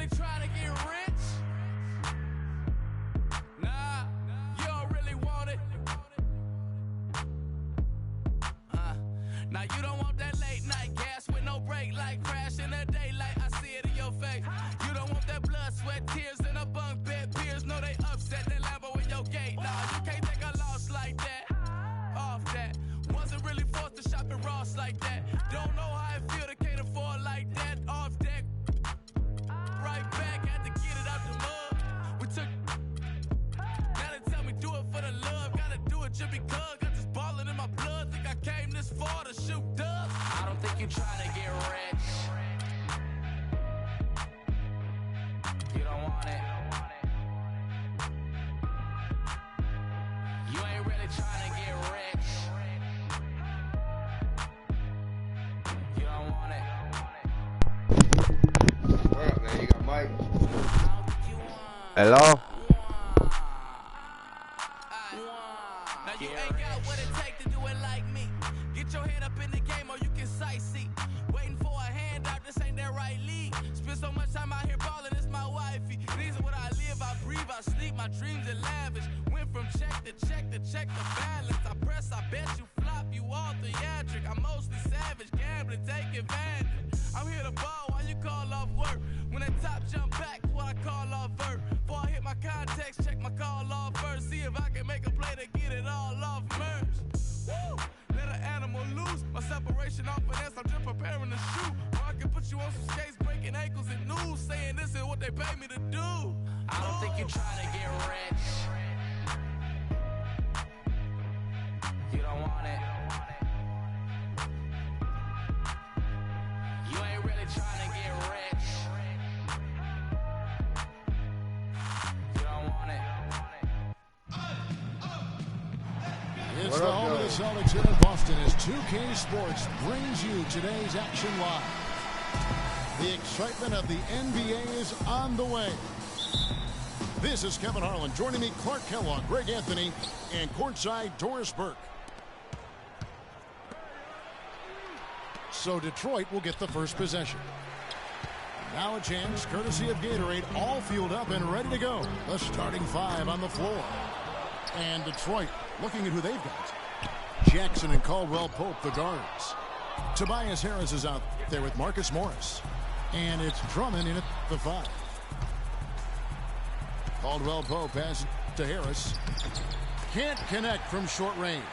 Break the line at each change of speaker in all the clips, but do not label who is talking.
really trying to get rich? Nah, you don't really want it. Now you don't want that late night gas with no break, like crash in the daylight. I see it in your face. You don't want that blood, sweat, tears in a bunk bed. Peers know they upset. That Lambo in your gate. Nah, you can't take a loss like that. Off that. Wasn't really forced to shop at Ross like that. Don't know how it feel to can't afford like that. Off deck. Right back, had to get it out the mud. We took. Now they tell me do it for the love. Gotta do it just because. Got this ballin' in my blood. Think I came this far to shoot dubs. I don't think you trying to get rich. You don't want it. You ain't really trying to get rich. You don't want it.
What up, man? You got Mike? Hello?
Now you ain't got what it takes to do it like me. Get your head up in the game or you can sightsee. Waiting for a handout, this ain't that right league. Spend so much time out here balling, it's my wifey. These are what I live, I breathe, I sleep, my dreams are lavish. Went from check to check to check the balance. I press, I bet you flop, you all theatric. I'm mostly savage, gambling, take advantage. I'm here to ball while you call off work. When that top jump back, what I call off vert. Before I hit my context, check my call off first. See if I can make a play to get it all off merge. Woo! Let an animal loose. My separation off finesse, I'm just preparing to shoot. Or I can put you on some skates, breaking ankles and news, saying this is what they pay me to do. I don't think you trying to get rich. You don't want it. You ain't really trying to get rich. You don't want it.
It's the home of the Celtics here in Boston as 2K Sports brings you today's action live. The excitement of the NBA is on the way. This is Kevin Harlan. Joining me, Clark Kellogg, Greg Anthony, and courtside Doris Burke. So Detroit will get the first possession. Now a chance, courtesy of Gatorade, all fueled up and ready to go. The starting five on the floor. And Detroit looking at who they've got. Jackson and Caldwell Pope, the guards. Tobias Harris is out there with Marcus Morris. And it's Drummond in at the five. Caldwell Pope passes to Harris. Can't connect from short range.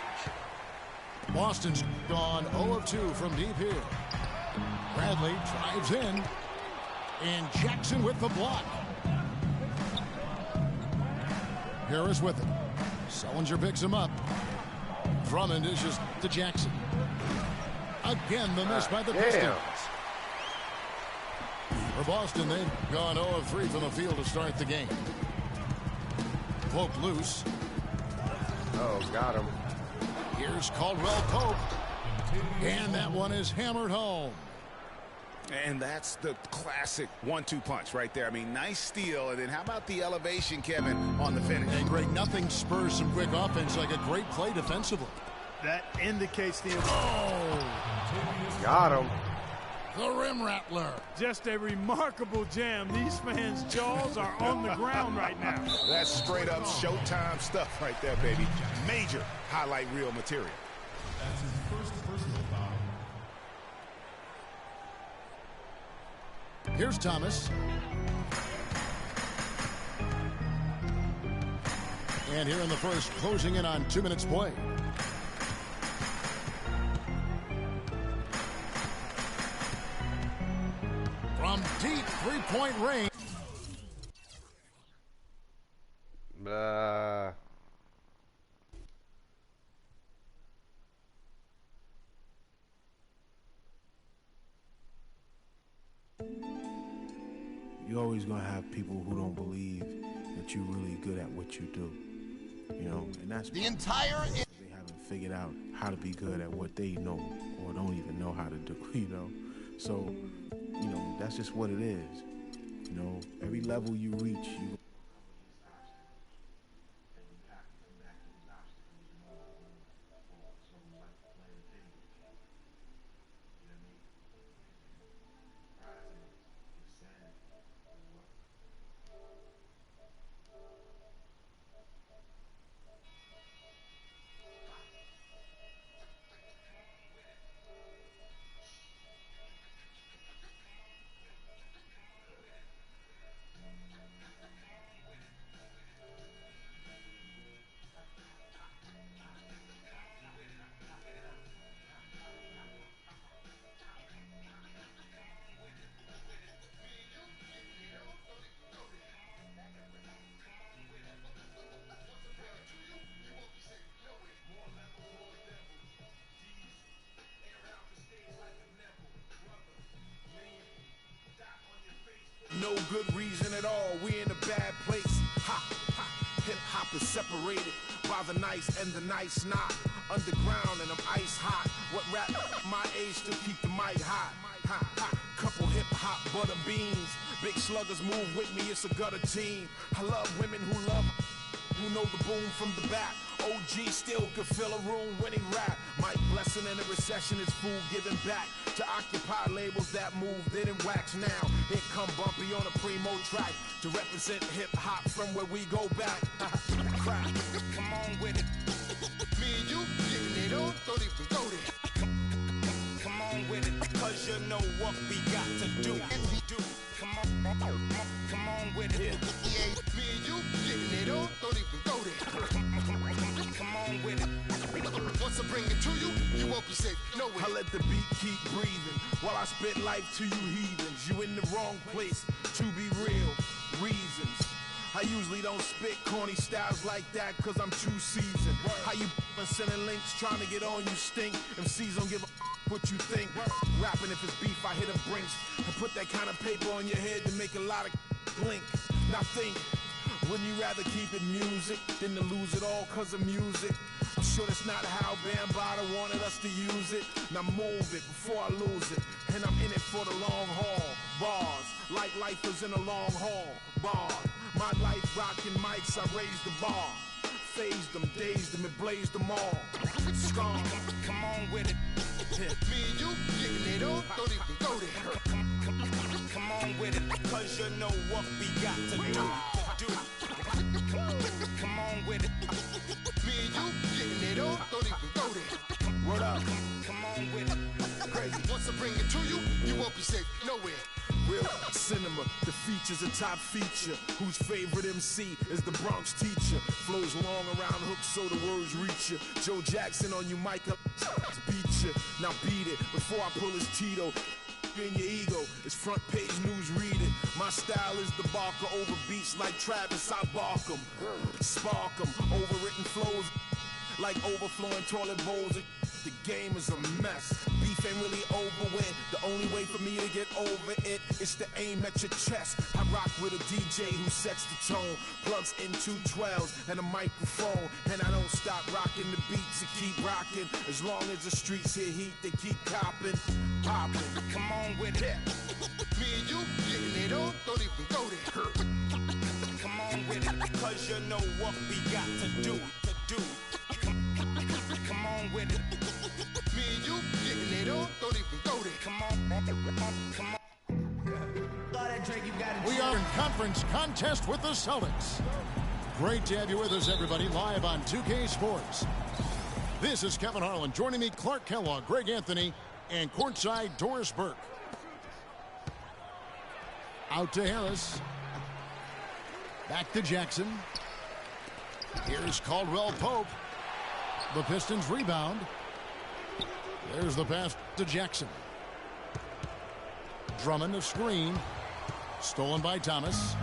Boston's gone 0 of 2 from deep here. Bradley drives in. And Jackson with the block. Harris with it. Sullinger picks him up. Drummond dishes to Jackson. Again, the miss by the Pistons. For Boston, they've gone 0 of 3 from the field to start the game. Pope loose.
Oh, got him.
Here's Caldwell Pope. And that one is hammered home.
And that's the classic 1-2 punch right there. I mean, nice steal. And then how about the elevation, Kevin, on the finish?
And Greg, nothing spurs some quick offense like a great play defensively.
That indicates the...
Oh!
Got him.
The rim rattler.
Just a remarkable jam. These fans' jaws are on the ground right now.
That's straight up Showtime stuff right there, baby. Major highlight reel material.
That's his first personal foul.
Here's Thomas. And here in the first, closing in on 2 minutes play. From deep three-point range.
You're always going to have people who don't believe that you're really good at what you do. You know, and that's
The entire...
they haven't figured out how to be good at what they know or don't even know how to do, you know. So, you know, that's just what it is. You know, every level you reach, you
No good reason at all. We in a bad place. Ha, ha. Hip hop is separated by the nice and the nice not. Underground and I'm ice hot. What rap my age still keep the mic hot. Ha, ha. Couple hip hop butter beans. Big sluggers move with me, it's a gutter team. I love women who know the boom from the back. OG still could fill a room winning rap. Mike Blessing in a recession is food giving back to occupy labels that move, didn't wax now. Here come Bumpy on a primo track to represent hip hop from where we go back. Come on with it. Me and you getting it on, don't even go there. Come on with it, cause you know what we got to do. Come on with it. Me and you getting it on, don't even go there. Come on with it. Once I bring it to you, you won't be safe nowhere. I let the beat keep breathing while I spit life to you heathens. You in the wrong place, to be real, reasons. I usually don't spit corny styles like that cause I'm too seasoned. How you sending links trying to get on, you stink. MCs don't give a what you think. Rapping if it's beef, I hit a brinks and put that kind of paper on your head to make a lot of blink. Now think, wouldn't you rather keep it music than to lose it all cause of music? I'm sure that's not how Bambaataa wanted us to use it. Now move it before I lose it. And I'm in it for the long haul. Bars, like lifers in a long haul. Bar, my life rocking mics, I raised the bar. Phased them, dazed them, and blazed them all. Strong, come on with it. Me and you getting it on, don't even go there. Come on with it, cause you know what we got to do. Come on with it. Me and you getting it on, don't even go there. Word up, come on with it. Crazy, once I bring it to you, you won't be safe nowhere. Real cinema, the feature's a top feature. Whose favorite MC is the Bronx teacher? Flows long around hooks so the words reach you. Joe Jackson on you, mic up, beat you. Now beat it before I pull his Tito. In your ego, it's front page news, read it. My style is the barker over beats like Travis, I bark 'em. Spark 'em, overwritten flows like overflowing toilet bowls. The game is a mess. Beef ain't really over with. The only way for me to get over it is to aim at your chest. I rock with a DJ who sets the tone, plugs in 212s and a microphone, and I don't stop rocking the beats and keep rocking. As long as the streets hear heat, they keep copping, popping. Come on with it. Me and you getting it on, don't even go there. Come on with it, cause you know what we got to do. Come on with it. Me and you getting it on, don't even go there. Come on, come on.
We are in conference contest with the Celtics. Great to have you with us, everybody, live on 2K Sports. This is Kevin Harlan. Joining me, Clark Kellogg, Greg Anthony, and courtside Doris Burke. Out to Harris. Back to Jackson. Here's Caldwell Pope. The Pistons rebound. There's the pass to Jackson. Drummond a screen. Stolen by Thomas.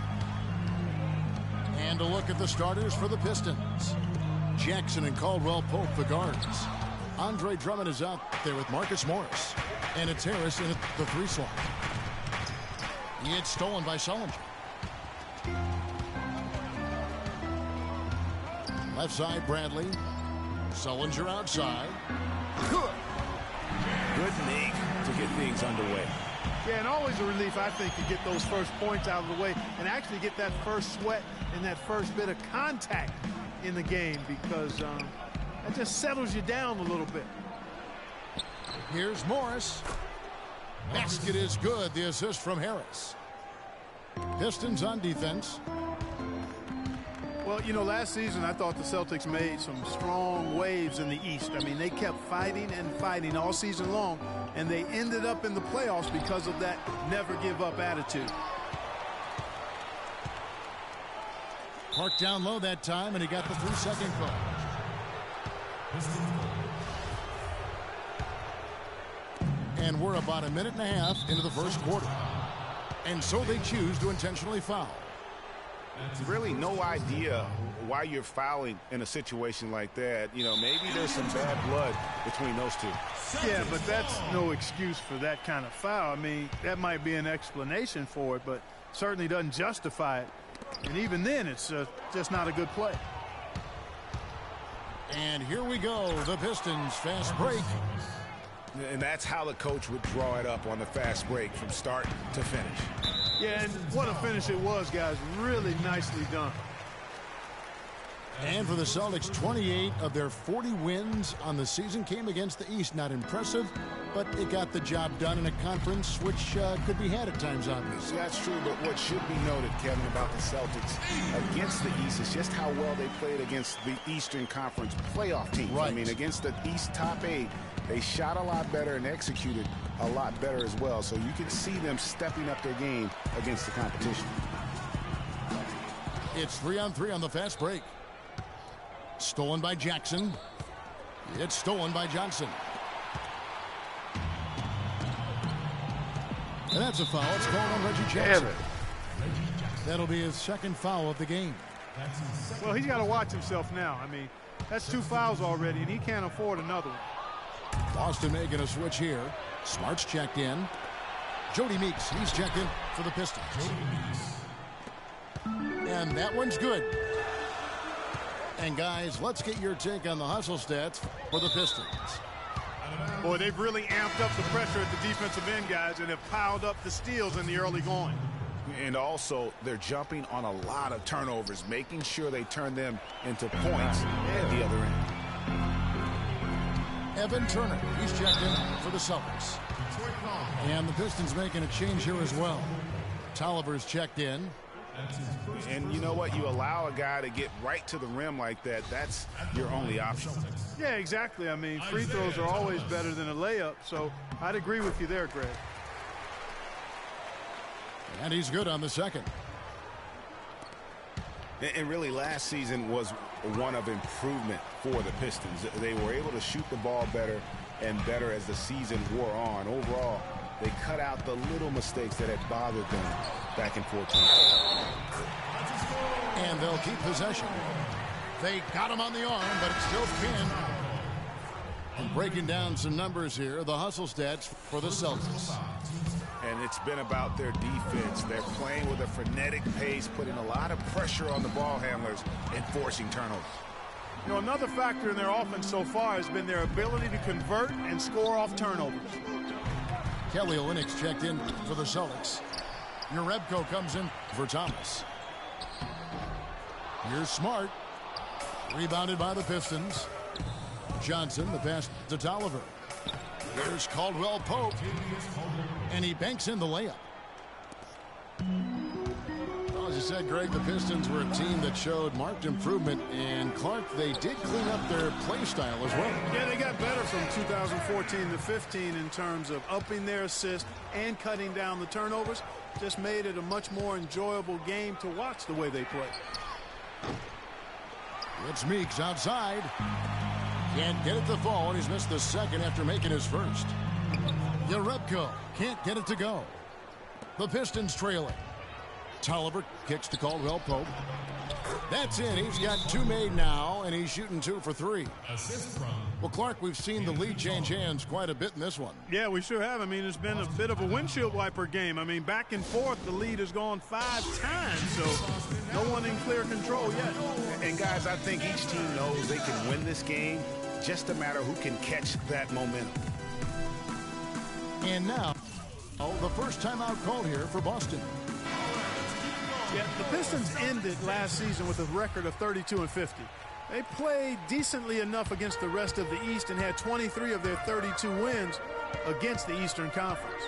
And a look at the starters for the Pistons. Jackson and Caldwell Pope, the guards. Andre Drummond is out there with Marcus Morris. And it's Harris in the 3 slot. It's stolen by Sullinger. Left side, Bradley. Sullinger outside.
Good make to get things underway.
Yeah, and always a relief, I think, to get those first points out of the way and actually get that first sweat and that first bit of contact in the game, because that just settles you down a little bit.
Here's Morris. Basket is good. The assist from Harris. Pistons on defense.
Well, you know, last season I thought the Celtics made some strong waves in the East. I mean, they kept fighting and fighting all season long, and they ended up in the playoffs because of that never-give-up attitude.
Park down low that time, and he got the 3-second call. And we're about a minute and a half into the first quarter. And so they choose to intentionally foul.
really no idea why you're fouling in a situation like that. You know, maybe there's some bad blood between those two.
Yeah, but that's no excuse for that kind of foul. I mean, that might be an explanation for it, but certainly doesn't justify it. And even then, it's just not a good play.
And here we go, the Pistons fast break.
And that's how the coach would draw it up on the fast break from start to finish.
Yeah, and what a finish it was, guys. Really nicely done.
And for the Celtics, 28 of their 40 wins on the season came against the East. Not impressive, but it got the job done in a conference which could be had at times, obviously.
That's true, but what should be noted, Kevin, about the Celtics against the East is just how well they played against the Eastern Conference playoff teams.
Right.
I mean, against the East top 8, they shot a lot better and executed a lot better as well. So you can see them stepping up their game against the competition.
It's 3-on-3 on the fast break. Stolen by Jackson. It's stolen by Johnson. And that's a foul. It's called on Reggie Jackson.
Damn it.
That'll be his second foul of the game.
Well, he's got to watch himself now. I mean, that's 2 fouls already, and he can't afford another one.
Boston making a switch here. Smart's checked in. Jody Meeks, he's checked in for the Pistons. And that one's good. And guys, let's get your take on the hustle stats for the Pistons.
Boy, they've really amped up the pressure at the defensive end, guys, and have piled up the steals in the early going.
And also, they're jumping on a lot of turnovers, making sure they turn them into points at the other end.
Evan Turner, he's checked in for the Celtics. And the Pistons making a change here as well. Tolliver's checked in.
And you know what? You allow a guy to get right to the rim like that, that's your only option.
Yeah, exactly. I mean, free throws are always better than a layup, so I'd agree with you there, Greg.
And he's good on the second.
And really, last season was one of improvement for the Pistons. They were able to shoot the ball better and better as the season wore on. Overall, they cut out the little mistakes that had bothered them back in 14.
And they'll keep possession. They got him on the arm, but it's still pinned. And breaking down some numbers here, the hustle stats for the Celtics.
And it's been about their defense. They're playing with a frenetic pace, putting a lot of pressure on the ball handlers and forcing turnovers.
You know, another factor in their offense so far has been their ability to convert and score off turnovers.
Kelly Olynyk's checked in for the Celtics. Urebko comes in for Thomas. Here's Smart. Rebounded by the Pistons. Johnson, the pass to Tolliver. Here's Caldwell Pope. And he banks in the layup. Well, as you said, Greg, the Pistons were a team that showed marked improvement. And Clark, they did clean up their play style as well.
Yeah, they got better from 2014 to 15 in terms of upping their assist and cutting down the turnovers. Just made it a much more enjoyable game to watch the way they play.
It's Meeks outside. Can't get it to fall, and he's missed the second after making his first. Urebko can't get it to go. The Pistons trailing. Tolliver kicks to Caldwell Pope. That's it. He's got 2 made now, and he's shooting 2 for 3. Well, Clark, we've seen the lead change hands quite a bit in this one.
Yeah, we sure have. I mean, it's been a bit of a windshield wiper game. I mean, back and forth, the lead has gone 5 times, so no one in clear control yet.
And, guys, I think each team knows they can win this game. Just a matter who can catch that momentum.
And now, the first timeout called here for Boston.
Yeah, the Pistons ended last season with a record of 32-50. They played decently enough against the rest of the East and had 23 of their 32 wins against the Eastern Conference.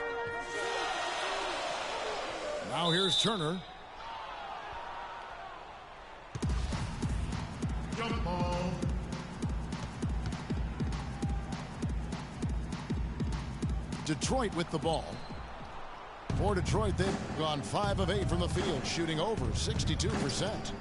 Now here's Turner.
Jump ball.
Detroit with the ball. For Detroit, they've gone 5 of 8 from the field, shooting over 62%.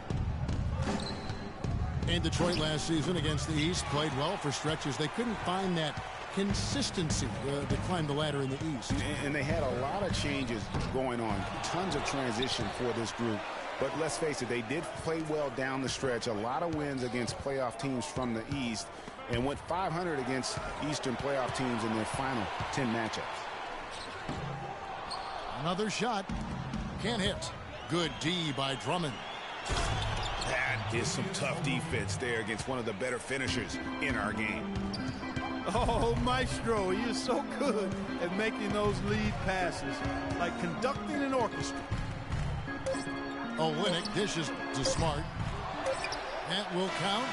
And Detroit last season against the East played well for stretches. They couldn't find that consistency to climb the ladder in the East.
And they had a lot of changes going on, tons of transition for this group. But let's face it, they did play well down the stretch. A lot of wins against playoff teams from the East, and went 500 against Eastern playoff teams in their final 10 matchups.
Another shot. Can't hit. Good D by Drummond.
That is some tough defense there against one of the better finishers in our game.
Oh, Maestro, he is so good at making those lead passes, like conducting an orchestra.
Olynyk dishes to Smart. That will count.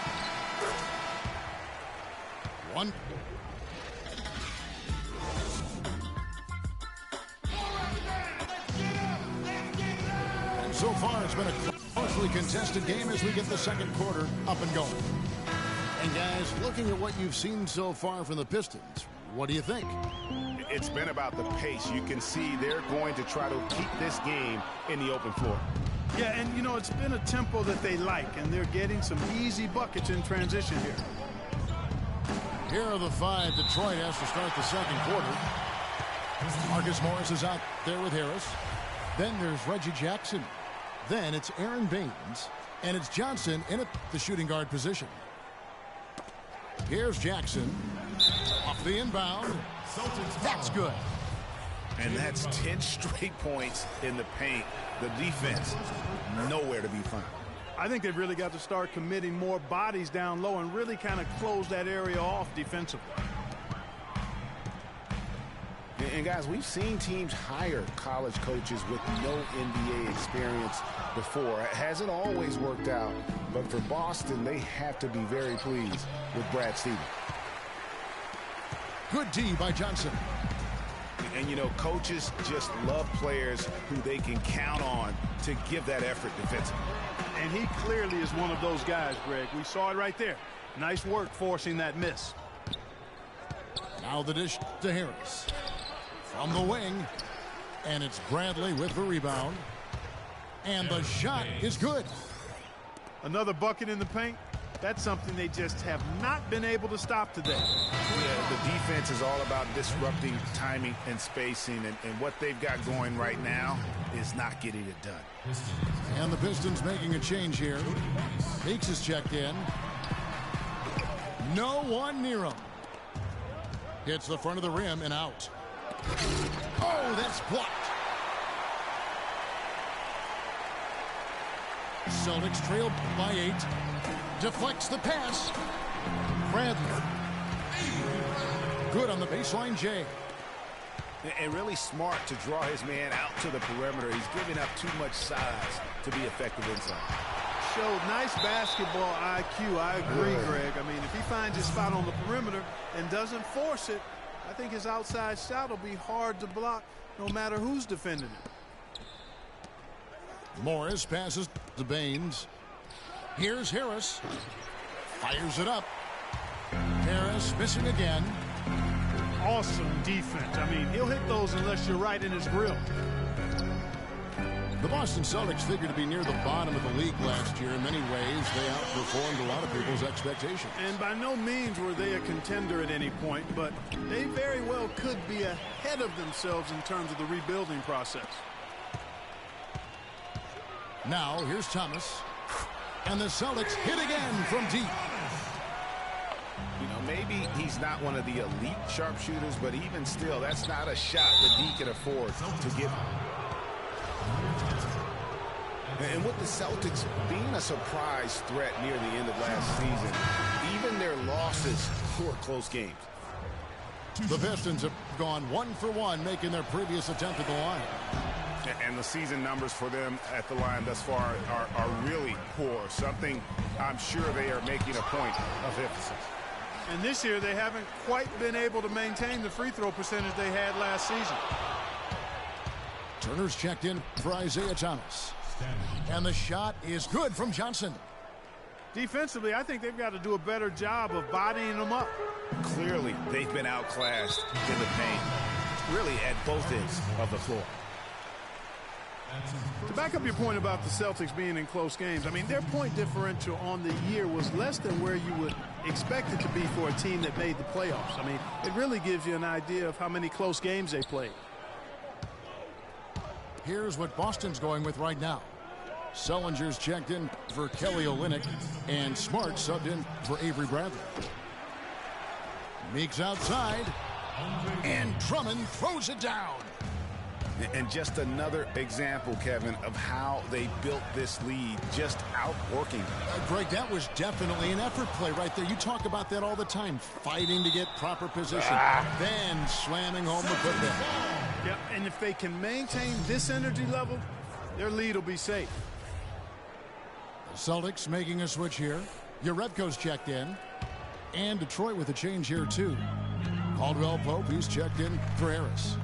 One. And so far, it's been a closely contested game as we get the second quarter up and going. And guys, looking at what you've seen so far from the Pistons, what do you think?
It's been about the pace. You can see they're going to try to keep this game in the open floor.
Yeah, and, you know, it's been a tempo that they like, and they're getting some easy buckets in transition here.
Here are the 5 Detroit has to start the second quarter. Marcus Morris is out there with Harris. Then there's Reggie Jackson. Then it's Aaron Baines. And it's Johnson in at the shooting guard position. Here's Jackson. Off the inbound. That's good.
And that's 10 straight points in the paint. The defense, nowhere to be found.
I think they've really got to start committing more bodies down low and really kind of close that area off defensively.
And guys, we've seen teams hire college coaches with no NBA experience before. It hasn't always worked out, but for Boston, they have to be very pleased with Brad Stevens.
Good D by Johnson.
And, you know, coaches just love players who they can count on to give that effort defensively.
And he clearly is one of those guys, Greg. We saw it right there. Nice work forcing that miss.
Now the dish to Harris. From the wing. And it's Bradley with the rebound. And the shot is good.
Another bucket in the paint. That's something they just have not been able to stop today.
Yeah, the defense is all about disrupting timing and spacing, and what they've got going right now is not getting it done.
And the Pistons making a change here. Meeks is checked in. No one near him. Hits the front of the rim and out. Oh, that's blocked. Celtics trail by 8. Deflects the pass. Bradley. Good on the baseline, Jay.
And really smart to draw his man out to the perimeter. He's giving up too much size to be effective inside.
Showed nice basketball IQ. I agree, Greg. I mean, if he finds his spot on the perimeter and doesn't force it, I think his outside shot will be hard to block no matter who's defending it.
Morris passes to Baines. Here's Harris. Fires it up. Harris missing again.
Awesome defense. I mean, he'll hit those unless you're right in his grill.
The Boston Celtics figured to be near the bottom of the league last year. In many ways, they outperformed a lot of people's expectations.
And by no means were they a contender at any point, but they very well could be ahead of themselves in terms of the rebuilding process.
Now, here's Thomas. And the Celtics hit again from deep.
You know, maybe he's not one of the elite sharpshooters, but even still, that's not a shot that he can afford to give. And with the Celtics being a surprise threat near the end of last season, even their losses were close games.
The Pistons have gone 1-for-1, making their previous attempt at the line.
And the season numbers for them at the line thus far are really poor. Something I'm sure they are making a point of emphasis.
And this year they haven't quite been able to maintain the free throw percentage they had last season.
Turner's checked in for Isaiah Thomas. And the shot is good from Johnson.
Defensively, I think they've got to do a better job of bodying them up.
Clearly, they've been outclassed in the paint, really at both ends of the floor.
To back up your point about the Celtics being in close games, I mean, their point differential on the year was less than where you would expect it to be for a team that made the playoffs. I mean, it really gives you an idea of how many close games they played.
Here's what Boston's going with right now. Sullinger's checked in for Kelly Olynyk, and Smart subbed in for Avery Bradley. Meeks outside, and Drummond throws it down.
And just another example, Kevin, of how they built this lead, just outworking them.
Greg, that was definitely an effort play right there. You talk about that all the time, fighting to get proper position, then slamming home the putback.
Yep, and if they can maintain this energy level, their lead will be safe.
The Celtics making a switch here. Jerebko's checked in. And Detroit with a change here, too. Caldwell Pope, he's checked in for Harris.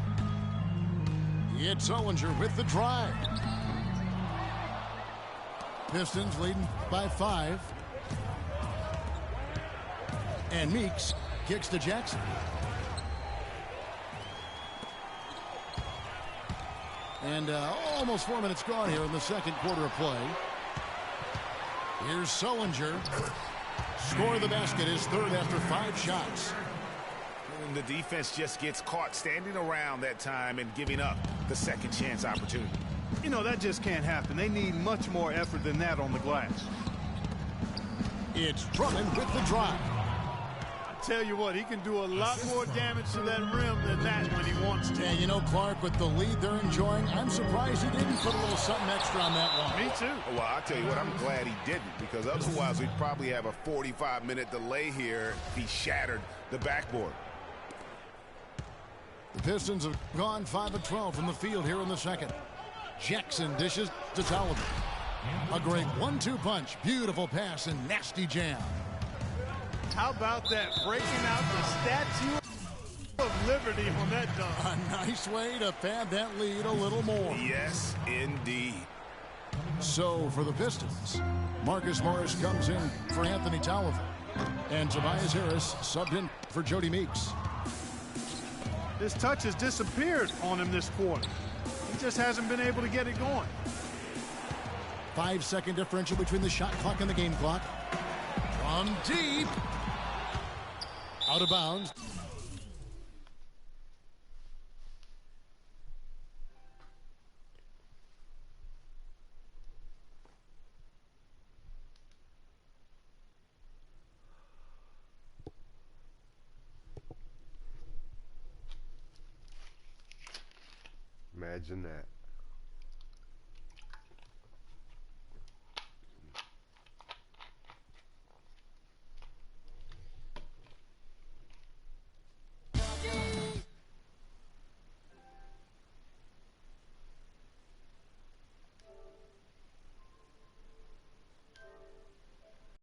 It's Sullinger with the drive. Pistons leading by 5. And Meeks kicks to Jackson. And almost 4 minutes gone here in the second quarter of play. Here's Sullinger. Score the basket, his third after 5 shots.
And the defense just gets caught standing around that time and giving up the second chance opportunity.
You know, that just can't happen. They need much more effort than that on the glass.
It's Drummond with the drive.
I tell you what, he can do a lot more damage to that rim than that when he wants to.
And you know, Clark, with the lead they're enjoying, I'm surprised he didn't put a little something extra on that one.
Me too.
Well, I'll tell you what, I'm glad he didn't, because otherwise we'd probably have a 45-minute delay here if he shattered the backboard.
The Pistons have gone 5 of 12 from the field here in the second. Jackson dishes to Tolliver. A great 1-2 punch. Beautiful pass and nasty jam.
How about that? Breaking out the Statue of Liberty on that dunk.
A nice way to pad that lead a little more.
Yes, indeed.
So for the Pistons, Marcus Morris comes in for Anthony Tolliver. And Tobias Harris subbed in for Jody Meeks.
His touch has disappeared on him this quarter. He just hasn't been able to get it going.
5-second differential between the shot clock and the game clock. From deep. Out of bounds.
Imagine that.